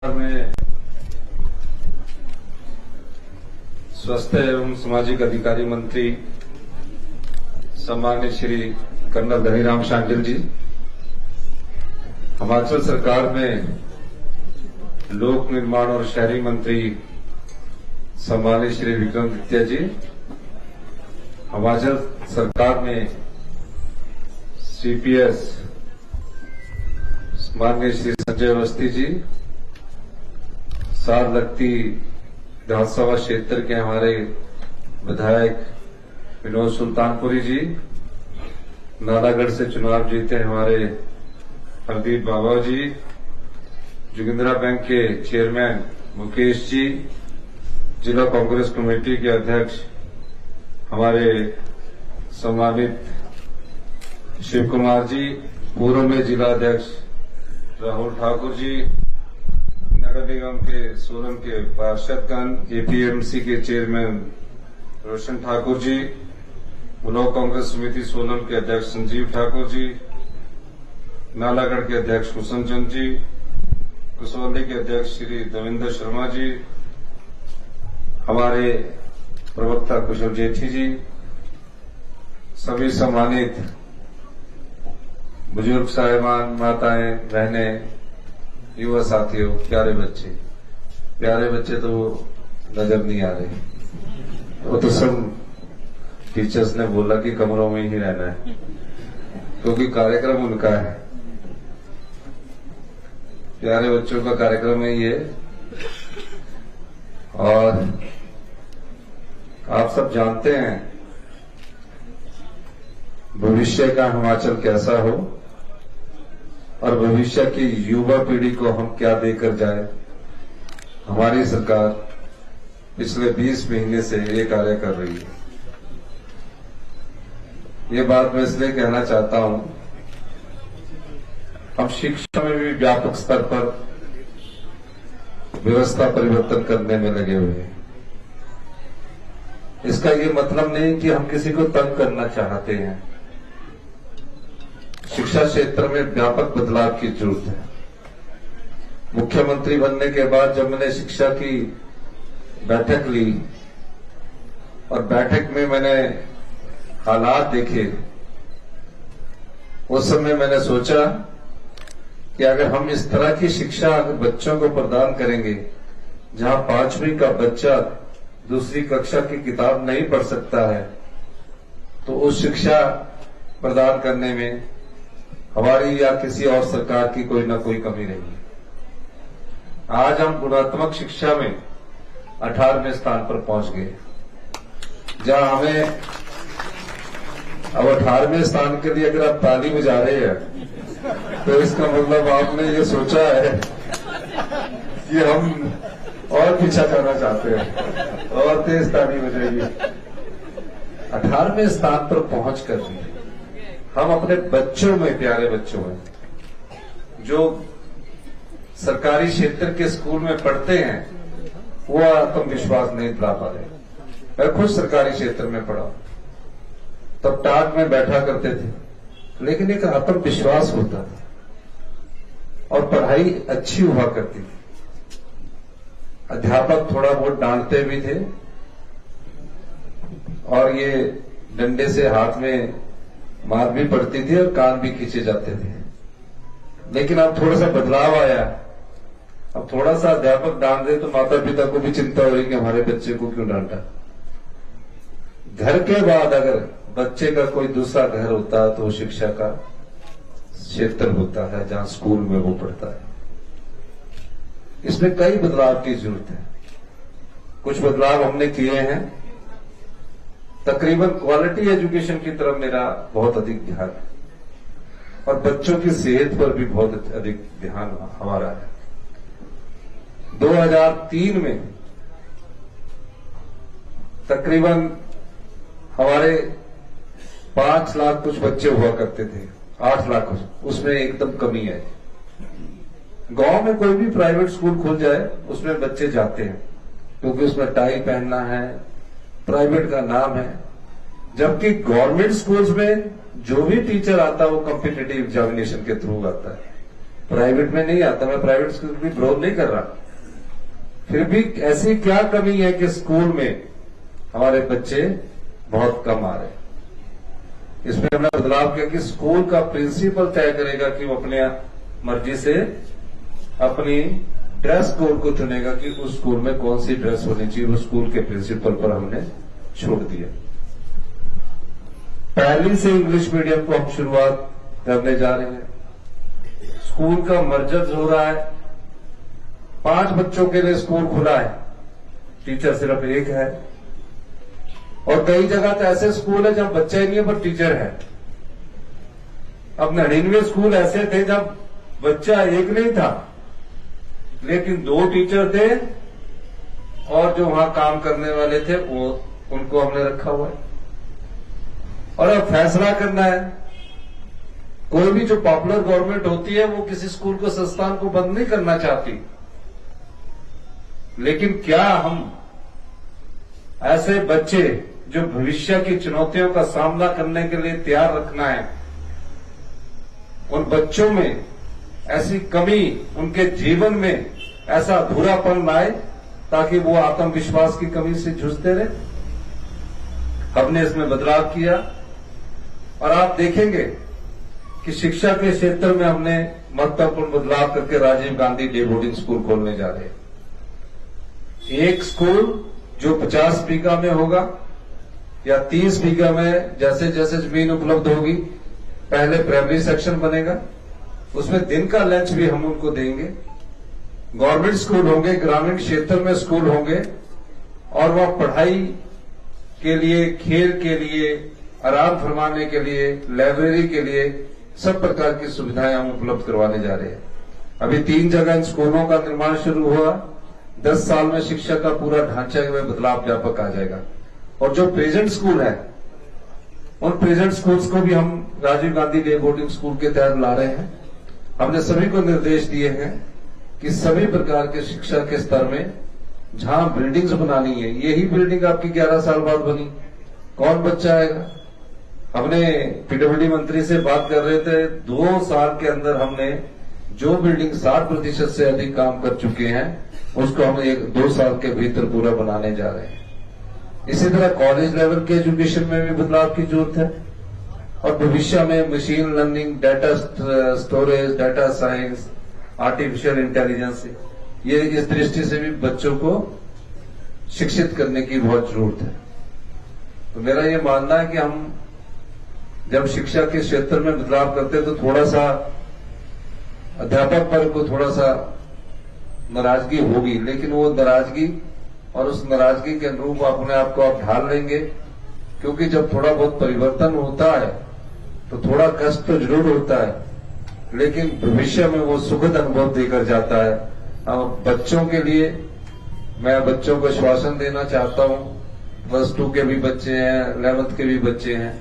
में स्वास्थ्य एवं सामाजिक अधिकारी मंत्री सम्मानित श्री कर्नल धनीराम शांडिल जी, हिमाचल सरकार में लोक निर्माण और शहरी मंत्री सम्मानित श्री विक्रमादित्य जी, हिमाचल सरकार में सीपीएस माननीय श्री संजय अवस्थी जी, साथ लगती विधानसभा क्षेत्र के हमारे विधायक विनोद सुल्तानपुरी जी, नालागढ़ से चुनाव जीते हमारे हरदीप बाबा जी, जोगिंद्रा बैंक के चेयरमैन मुकेश जी, जिला कांग्रेस कमेटी के अध्यक्ष हमारे सम्मानित शिव कुमार जी, पूर्व में जिला अध्यक्ष राहुल ठाकुर जी, नगर निगम के सोलन के पार्षदगण, एपीएमसी के चेयरमैन रोशन ठाकुर जी, ब्लॉक कांग्रेस समिति सोलन के अध्यक्ष संजीव ठाकुर जी, नालागढ़ के अध्यक्ष कुसुम चंद जी, कसौली के अध्यक्ष श्री देवेंद्र शर्मा जी, हमारे प्रवक्ता कुशल जेठी जी, सभी सम्मानित बुजुर्ग साहिबान, माताएं, बहनें, युवा साथियों, प्यारे बच्चे तो नजर नहीं आ रहे। वो तो सब टीचर्स ने बोला कि कमरों में ही रहना है क्योंकि कार्यक्रम उनका है। प्यारे बच्चों का कार्यक्रम है ये। और आप सब जानते हैं भविष्य का हिमाचल कैसा हो और भविष्य की युवा पीढ़ी को हम क्या देकर जाए। हमारी सरकार पिछले 20 महीने से ये कार्य कर रही है। ये बात मैं इसलिए कहना चाहता हूं, हम शिक्षा में भी व्यापक स्तर पर व्यवस्था परिवर्तन करने में लगे हुए हैं। इसका ये मतलब नहीं कि हम किसी को तंग करना चाहते हैं। शिक्षा क्षेत्र में व्यापक बदलाव की जरूरत है। मुख्यमंत्री बनने के बाद जब मैंने शिक्षा की बैठक ली और बैठक में मैंने हालात देखे, उस समय मैंने सोचा कि अगर हम इस तरह की शिक्षा अगर बच्चों को प्रदान करेंगे, जहां 5वीं का बच्चा दूसरी कक्षा की किताब नहीं पढ़ सकता है, तो उस शिक्षा प्रदान करने में हमारी या किसी और सरकार की कोई ना कोई कमी नहीं है। आज हम गुणात्मक शिक्षा में 18वें स्थान पर पहुंच गए, जहां हमें अब 18वें स्थान के लिए अगर आप ताली बजा रहे हैं तो इसका मतलब आपने ये सोचा है कि हम और पीछा करना चाहते हैं और तेज ताली बजाइए। 18वें स्थान पर पहुंच कर भी हम अपने बच्चों में, प्यारे बच्चों में, जो सरकारी क्षेत्र के स्कूल में पढ़ते हैं, वो आत्मविश्वास नहीं दिला पा रहे। मैं खुद सरकारी क्षेत्र में पढ़ा, तब टाट में बैठा करते थे, लेकिन एक आत्मविश्वास होता था और पढ़ाई अच्छी हुआ करती थी। अध्यापक थोड़ा बहुत डांटते भी थे और ये डंडे से हाथ में मार भी पड़ती थी और कान भी खींचे जाते थे। लेकिन अब थोड़ा सा बदलाव आया। अब थोड़ा सा अध्यापक डांट दे तो माता पिता को भी चिंता हो रही कि हमारे बच्चे को क्यों डांटा। घर के बाद अगर बच्चे का कोई दूसरा घर होता है तो वो शिक्षा का क्षेत्र होता है जहां स्कूल में वो पढ़ता है। इसमें कई बदलाव की जरूरत है। कुछ बदलाव हमने किए हैं। तकरीबन क्वालिटी एजुकेशन की तरफ मेरा बहुत अधिक ध्यान है और बच्चों की सेहत पर भी बहुत अधिक ध्यान हमारा है। 2003 में तकरीबन हमारे 5 लाख कुछ बच्चे हुआ करते थे, 8 लाख कुछ, उसमें एकदम कमी है। गांव में कोई भी प्राइवेट स्कूल खुल जाए उसमें बच्चे जाते हैं क्योंकि उसमें टाई पहनना है, प्राइवेट का नाम है। जबकि गवर्नमेंट स्कूल्स में जो भी टीचर आता है वो कॉम्पिटिटिव एग्जामिनेशन के थ्रू आता है। प्राइवेट में नहीं आता, मैं प्राइवेट स्कूल की विरोध नहीं कर रहा, फिर भी ऐसी क्या कमी है कि स्कूल में हमारे बच्चे बहुत कम आ रहे हैं। इसमें हमने बदलाव किया कि स्कूल का प्रिंसिपल तय करेगा कि वो अपने मर्जी से अपनी ड्रेस कोड को चुनेगा कि उस स्कूल में कौन सी ड्रेस होनी चाहिए, वो स्कूल के प्रिंसिपल पर हमने छोड़ दिया। पहली से इंग्लिश मीडियम को हम शुरुआत करने जा रहे हैं। स्कूल का मर्जर हो रहा है, 5 बच्चों के लिए स्कूल खुला है, टीचर सिर्फ 1 है, और कई जगह तो ऐसे स्कूल है जहां बच्चे ही नहीं है पर टीचर है। अब 99 स्कूल ऐसे थे जब बच्चा 1 नहीं था लेकिन 2 टीचर थे, और जो वहां काम करने वाले थे वो उनको हमने रखा हुआ है। और अब फैसला करना है, कोई भी जो पॉपुलर गवर्नमेंट होती है वो किसी स्कूल को, संस्थान को बंद नहीं करना चाहती, लेकिन क्या हम ऐसे बच्चे जो भविष्य की चुनौतियों का सामना करने के लिए तैयार रखना है, उन बच्चों में ऐसी कमी, उनके जीवन में ऐसा अधूरापन लाए ताकि वो आत्मविश्वास की कमी से जूझते रहे। हमने इसमें बदलाव किया और आप देखेंगे कि शिक्षा के क्षेत्र में हमने महत्वपूर्ण बदलाव करके Rajiv Gandhi day boarding school खोलने जा रहे हैं। एक स्कूल जो 50 बीघा में होगा या 30 बीघा में, जैसे जैसे जमीन उपलब्ध होगी, पहले प्राइमरी सेक्शन बनेगा, उसमें दिन का लंच भी हम उनको देंगे। गवर्नमेंट स्कूल होंगे, ग्रामीण क्षेत्र में स्कूल होंगे, और वह पढ़ाई के लिए, खेल के लिए, आराम फरमाने के लिए, लाइब्रेरी के लिए सब प्रकार की सुविधाएं हम उपलब्ध करवाने जा रहे हैं। अभी 3 जगह इन स्कूलों का निर्माण शुरू हुआ। 10 साल में शिक्षा का पूरा ढांचे में बदलाव व्यापक आ जाएगा। और जो प्रेजेंट स्कूल है, उन प्रेजेंट स्कूल्स को भी हम Rajiv Gandhi day boarding school के तहत ला रहे हैं। हमने सभी को निर्देश दिए हैं कि सभी प्रकार के शिक्षा के स्तर में जहां बिल्डिंग्स बनानी है, यही बिल्डिंग आपकी 11 साल बाद बनी, कौन बच्चा आएगा? हमने पीडब्ल्यूडी मंत्री से बात कर रहे थे, 2 साल के अंदर हमने जो बिल्डिंग 60% से अधिक काम कर चुके हैं उसको हम 1-2 साल के भीतर पूरा बनाने जा रहे हैं। इसी तरह कॉलेज लेवल के एजुकेशन में भी बदलाव की जरूरत है, और भविष्य में machine learning, data storage, data science, artificial intelligence, ये इस दृष्टि से भी बच्चों को शिक्षित करने की बहुत जरूरत है। तो मेरा ये मानना है कि हम जब शिक्षा के क्षेत्र में बदलाव करते हैं तो थोड़ा सा अध्यापक पर को थोड़ा सा नाराजगी होगी, लेकिन वो नाराजगी और उस नाराजगी के अनुरूप अपने आप को आप ढाल लेंगे, क्योंकि जब थोड़ा बहुत परिवर्तन होता है तो थोड़ा कष्ट तो जरूर होता है, लेकिन भविष्य में वो सुखद अनुभव देकर जाता है। अब बच्चों के लिए मैं बच्चों को आश्वासन देना चाहता हूं, +2 के भी बच्चे हैं, 11th के भी बच्चे हैं,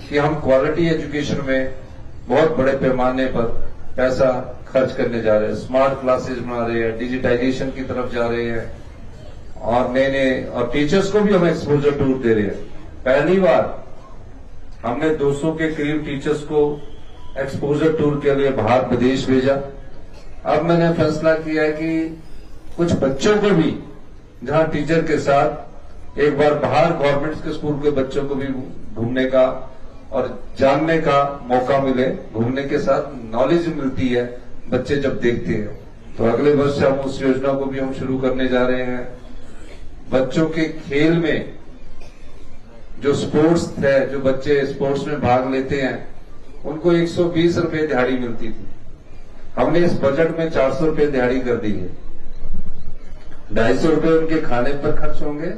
कि हम क्वालिटी एजुकेशन में बहुत बड़े पैमाने पर पैसा खर्च करने जा रहे हैं। स्मार्ट क्लासेज बना रहे हैं, डिजिटाइजेशन की तरफ जा रहे हैं, और नए और टीचर्स को भी हम एक्सपोजर टूर दे रहे हैं। पहली बार हमने 200 के करीब टीचर्स को एक्सपोजर टूर के लिए बाहर विदेश भेजा। अब मैंने फैसला किया है कि कुछ बच्चों को भी, जहां टीचर के साथ एक बार बाहर गवर्नमेंट के स्कूल के बच्चों को भी घूमने का और जानने का मौका मिले, घूमने के साथ नॉलेज मिलती है बच्चे जब देखते हैं। तो अगले वर्ष हम उस योजना को भी हम शुरू करने जा रहे हैं। बच्चों के खेल में जो स्पोर्ट्स है, जो बच्चे स्पोर्ट्स में भाग लेते हैं, उनको 120 रुपए दिहाड़ी मिलती थी, हमने इस बजट में 400 रुपए दिहाड़ी कर दी है। 250 रुपए उनके खाने पर खर्च होंगे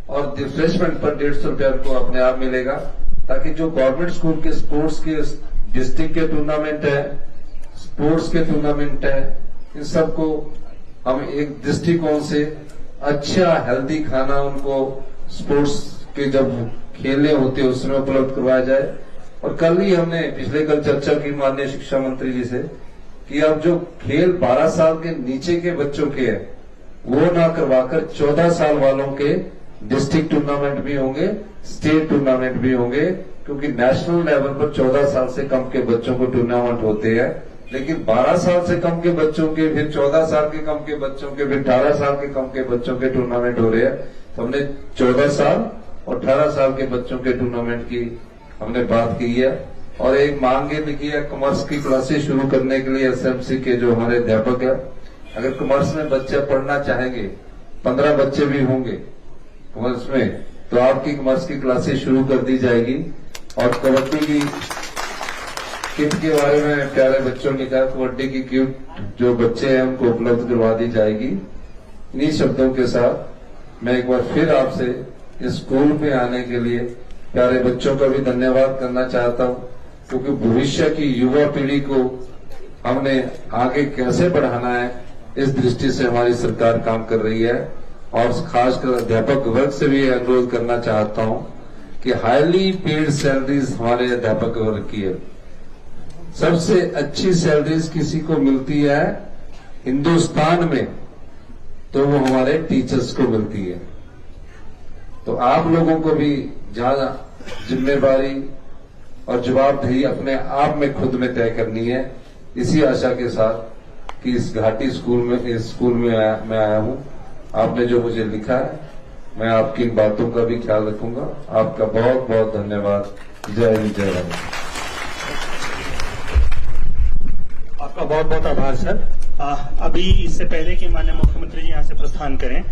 और रिफ्रेशमेंट पर 150 रुपया उनको अपने आप मिलेगा, ताकि जो गवर्नमेंट स्कूल के स्पोर्ट्स के डिस्ट्रिक्ट के टूर्नामेंट है, स्पोर्ट्स के टूर्नामेंट है, इन सबको हम एक दृष्टिकोण से अच्छा हेल्दी खाना उनको स्पोर्ट्स के जब खेलने होते हैं उसमें उपलब्ध करवाया जाए। और कल ही हमने पिछले कल चर्चा की माननीय शिक्षा मंत्री जी से कि अब जो खेल 12 साल के नीचे के बच्चों के हैं वो ना करवाकर 14 साल वालों के डिस्ट्रिक्ट टूर्नामेंट भी होंगे, स्टेट टूर्नामेंट भी होंगे, क्योंकि नेशनल लेवल पर 14 साल से कम के बच्चों को टूर्नामेंट होते हैं, लेकिन 12 साल से कम के बच्चों के, फिर 14 साल के कम के बच्चों के, फिर 18 साल के कम के बच्चों के टूर्नामेंट हो रहे हैं। तो हमने 14 साल और 18 साल के बच्चों के टूर्नामेंट की हमने बात की है। और एक मांग ये लिखी है कॉमर्स की क्लासेस शुरू करने के लिए एसएमसी के जो हमारे अध्यापक है, अगर कॉमर्स में बच्चे पढ़ना चाहेंगे, 15 बच्चे भी होंगे कॉमर्स में, तो आपकी कॉमर्स की क्लासेस शुरू कर दी जाएगी। और कबड्डी की किट के बारे में प्यारे बच्चों ने कहा, कबड्डी की किट जो बच्चे हैं उनको उपलब्ध करवा दी जाएगी। इन्हीं शब्दों के साथ मैं एक बार फिर आपसे इस स्कूल में आने के लिए प्यारे बच्चों का भी धन्यवाद करना चाहता हूं, क्योंकि भविष्य की युवा पीढ़ी को हमने आगे कैसे बढ़ाना है इस दृष्टि से हमारी सरकार काम कर रही है। और खासकर अध्यापक वर्ग से भी अनुरोध करना चाहता हूं कि हाईली पेड सैलरीज हमारे अध्यापक वर्ग की है। सबसे अच्छी सैलरीज किसी को मिलती है हिंदुस्तान में, तो वो हमारे टीचर्स को मिलती है। तो आप लोगों को भी ज्यादा जिम्मेवारी और जवाबदेही अपने आप में खुद में तय करनी है। इसी आशा के साथ कि इस घाटी स्कूल में, इस स्कूल में मैं आया हूं। आपने जो मुझे लिखा है, मैं आपकी इन बातों का भी ख्याल रखूंगा। आपका बहुत बहुत धन्यवाद। जय हिंद, जय भारत। आपका बहुत बहुत आभार सर। अभी इससे पहले कि माननीय मुख्यमंत्री जी यहाँ से प्रस्थान करें,